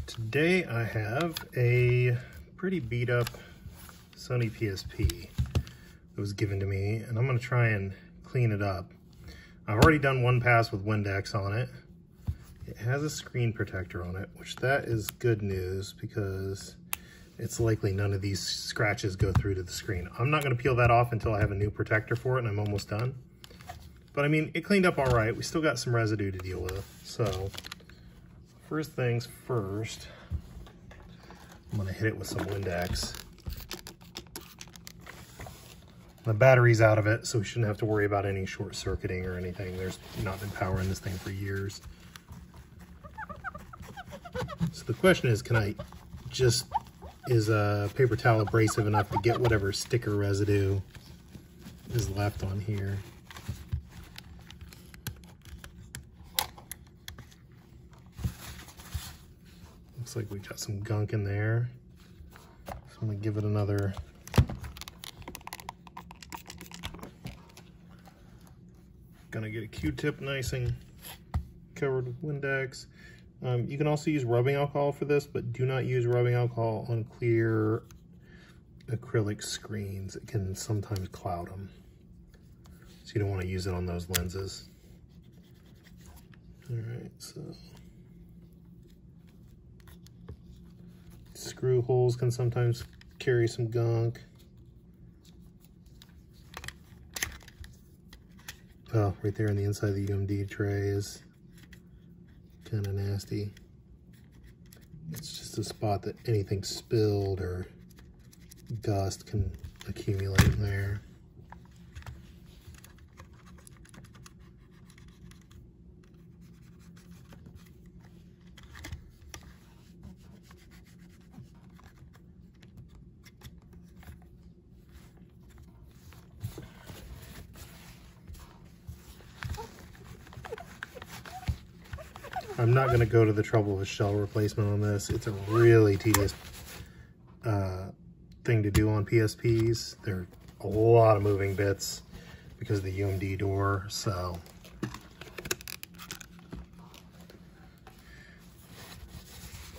Today I have a pretty beat up Sony PSP that was given to me, and I'm going to try and clean it up. I've already done one pass with Windex on it. It has a screen protector on it, which that is good news because it's likely none of these scratches go through to the screen. I'm not going to peel that off until I have a new protector for it, and I'm almost done. But I mean, it cleaned up all right. We still got some residue to deal with. So first things first, I'm going to hit it with some Windex. The battery's out of it, so we shouldn't have to worry about any short circuiting or anything. There's not been power in this thing for years. So the question is, is a paper towel abrasive enough to get whatever sticker residue is left on here? Looks like we got some gunk in there. So I'm gonna give it another gonna get a Q-tip nice and covered with Windex. You can also use rubbing alcohol for this, but do not use rubbing alcohol on clear acrylic screens. It can sometimes cloud them. So you don't want to use it on those lenses. All right, so screw holes can sometimes carry some gunk. Oh, right there on the inside of the UMD tray is kind of nasty. It's just a spot that anything spilled or dust can accumulate in there. I'm not going to go to the trouble of a shell replacement on this. It's a really tedious thing to do on PSPs. There are a lot of moving bits because of the UMD door, so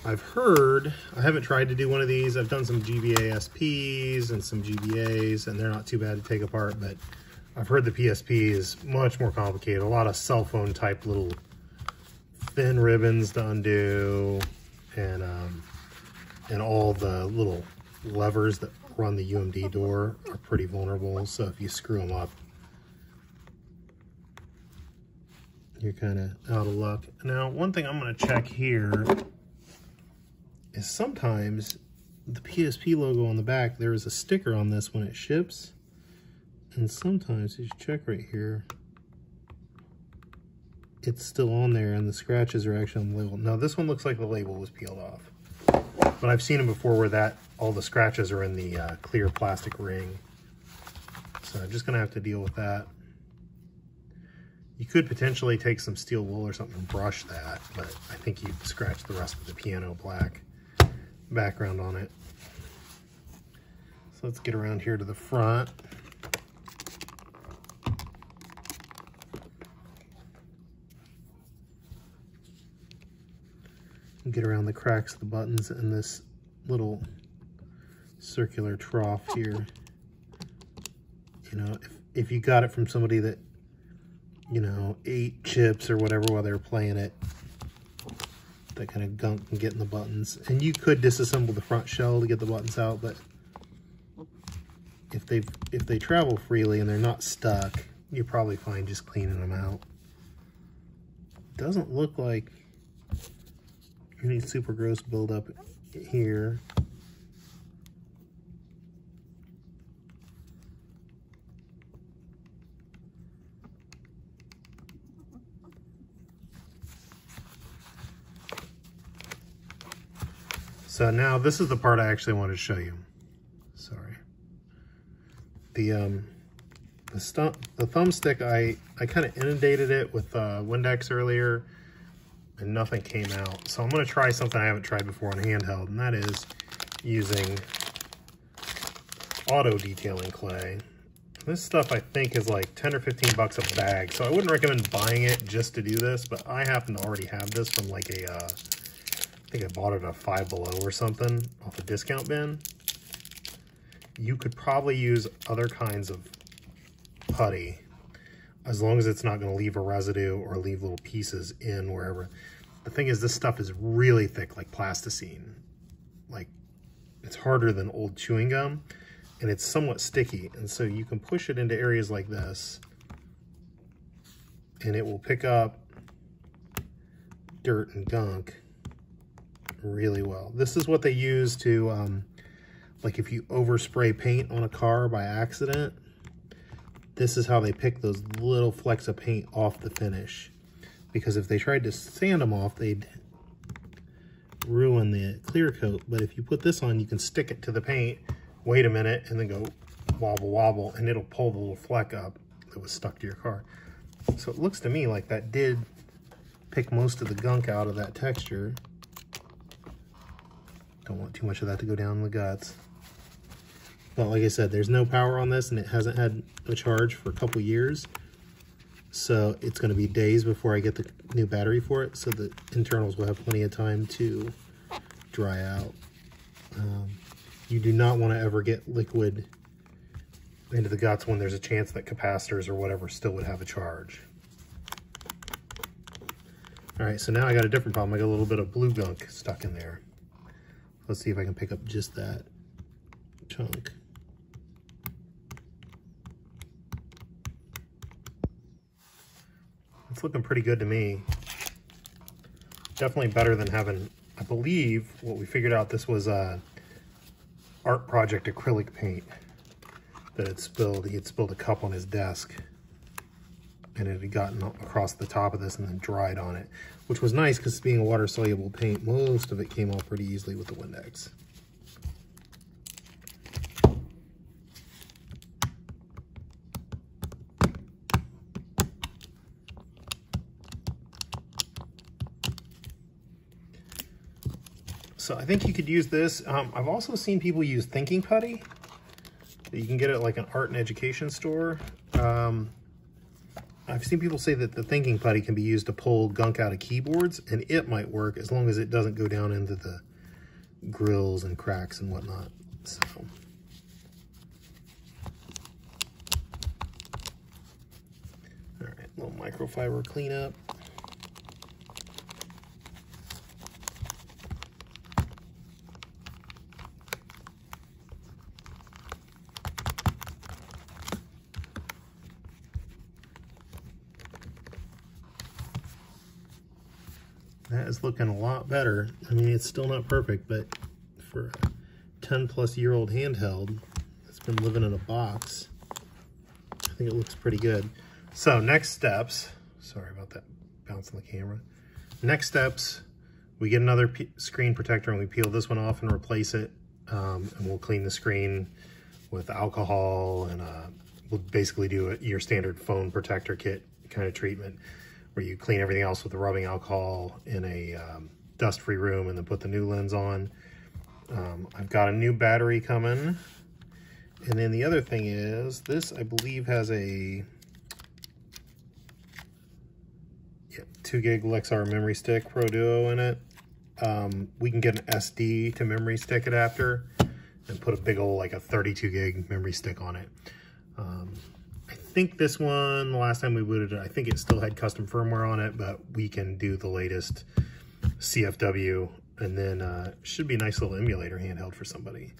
I've heard, I haven't tried to do one of these. I've done some GBA SPs and some GBAs, and they're not too bad to take apart, but I've heard the PSP is much more complicated. A lot of cell phone type little thin ribbons to undo, and all the little levers that run the UMD door are pretty vulnerable, so if you screw them up, you're kind of out of luck. Now, one thing I'm going to check here is sometimes the PSP logo on the back, there is a sticker on this when it ships, and sometimes, you should check right here, it's still on there and the scratches are actually on the label. Now this one looks like the label was peeled off, but I've seen them before where all the scratches are in the clear plastic ring. So I'm just gonna have to deal with that. You could potentially take some steel wool or something and brush that, but I think you'd scratch the rest of the piano black background on it. So let's get around here to the front. Get around the cracks of the buttons and this little circular trough here. You know, if you got it from somebody that, you know, ate chips or whatever while they were playing it, that kind of gunk can get in the buttons. And you could disassemble the front shell to get the buttons out, but if they travel freely and they're not stuck, you're probably fine just cleaning them out. Doesn't look like any super gross buildup here. So now this is the part I actually wanted to show you. Sorry. The thumbstick, I kind of inundated it with Windex earlier, and nothing came out. So I'm going to try something I haven't tried before on handheld, and that is using auto detailing clay. This stuff I think is like 10 or 15 bucks a bag, so I wouldn't recommend buying it just to do this, but I happen to already have this from like a I think I bought it at Five Below or something off a discount bin. You could probably use other kinds of putty as long as it's not going to leave a residue or leave little pieces in wherever. The thing is, this stuff is really thick, like plasticine. Like, it's harder than old chewing gum, and it's somewhat sticky. And so you can push it into areas like this, and it will pick up dirt and gunk really well. This is what they use to, like if you overspray paint on a car by accident, this is how they pick those little flecks of paint off the finish. Because if they tried to sand them off, they'd ruin the clear coat. But if you put this on, you can stick it to the paint, wait a minute, and then go wobble, wobble, and it'll pull the little fleck up that was stuck to your car. So it looks to me like that did pick most of the gunk out of that texture. Don't want too much of that to go down in the guts. But like I said, there's no power on this, and it hasn't had a charge for a couple years. So it's going to be days before I get the new battery for it, so the internals will have plenty of time to dry out. You do not want to ever get liquid into the guts when there's a chance that capacitors or whatever still would have a charge. All right, so now I got a different problem. I got a little bit of blue gunk stuck in there. Let's see if I can pick up just that chunk. It's looking pretty good to me. Definitely better than having, I believe, what we figured out, this was art project acrylic paint that had spilled. He had spilled a cup on his desk, and it had gotten across the top of this and then dried on it, which was nice because being a water-soluble paint, most of it came off pretty easily with the Windex. So I think you could use this. I've also seen people use thinking putty. You can get it at like an art and education store. I've seen people say that the thinking putty can be used to pull gunk out of keyboards, and it might work as long as it doesn't go down into the grills and cracks and whatnot. So. All right, little microfiber cleanup. That is looking a lot better. I mean, it's still not perfect, but for a 10-plus-year-old handheld that's been living in a box, I think it looks pretty good. So next steps, sorry about that bouncing the camera. Next steps, we get another screen protector and we peel this one off and replace it. And we'll clean the screen with alcohol, and we'll basically do your standard phone protector kit kind of treatment, where you clean everything else with the rubbing alcohol in a dust-free room and then put the new lens on. I've got a new battery coming. And then the other thing is, this I believe has a 2 gig Lexar memory stick Pro Duo in it. We can get an SD to memory stick adapter and put a big old, like a 32 gig memory stick on it. I think this one, the last time we booted it, I think it still had custom firmware on it, but we can do the latest CFW, and then should be a nice little emulator handheld for somebody.